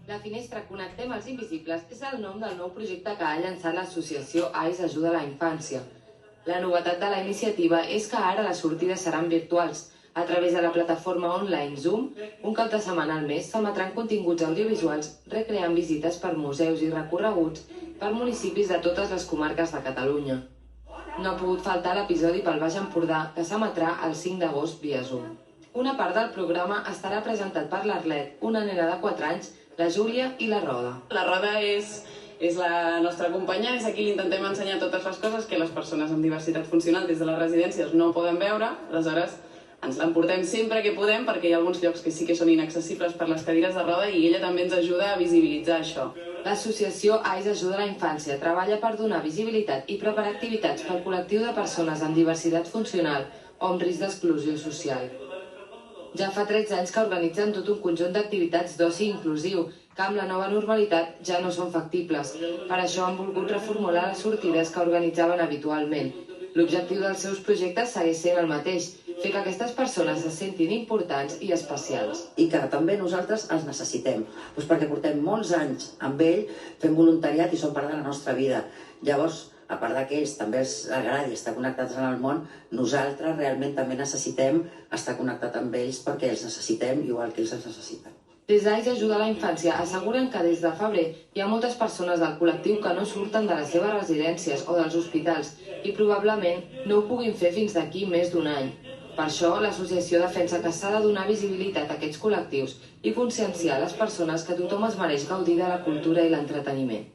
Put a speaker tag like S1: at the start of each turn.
S1: La finestra Connectem els Invisibles és el nom del nou projecte que ha llançat l'associació AIS Ajuda a la Infància. La novetat de la iniciativa és que ara les sortides seran virtuals. A través de la plataforma online Zoom, un cap de setmana al mes s'emetran continguts audiovisuals recreant visites per museus i recorreguts per municipis de totes les comarques de Catalunya. No ha pogut faltar l'episodi pel Baix Empordà, que s'emetrà el 5 d'agost via Zoom. Una part del programa estarà presentat per l'Arlet, una nena de 4 anys, la Júlia i la Roda.
S2: La Roda és la nostra companya, és a qui li intentem ensenyar totes les coses que les persones amb diversitat funcional des de les residències no poden veure, aleshores ens l'emportem sempre que podem perquè hi ha alguns llocs que sí que són inaccessibles per les cadires de roda i ella també ens ajuda a visibilitzar això.
S1: L'associació AIS Ajuda a la Infància treballa per donar visibilitat i preparar activitats pel col·lectiu de persones amb diversitat funcional o amb risc d'exclusió social. Ja fa 13 anys que organitzen tot un conjunt d'activitats d'oci inclusiu, que amb la nova normalitat ja no són factibles. Per això han volgut reformular les sortides que organitzaven habitualment. L'objectiu dels seus projectes segueix sent el mateix, fer que aquestes persones se sentin importants i especials.
S3: I que també nosaltres els necessitem, perquè portem molts anys amb ell fent voluntariat i són part de la nostra vida. Llavors, a part que ells també els agradi estar connectats en el món, nosaltres realment també necessitem estar connectats amb ells perquè els necessitem igual que ells els necessiten.
S1: Des d'AIS Ajuda a la Infància asseguren que des de febrer hi ha moltes persones del col·lectiu que no surten de les seves residències o dels hospitals i probablement no ho puguin fer fins d'aquí més d'un any. Per això, l'associació defensa que s'ha de donar visibilitat a aquests col·lectius i conscienciar les persones que tothom es mereix gaudir de la cultura i l'entreteniment.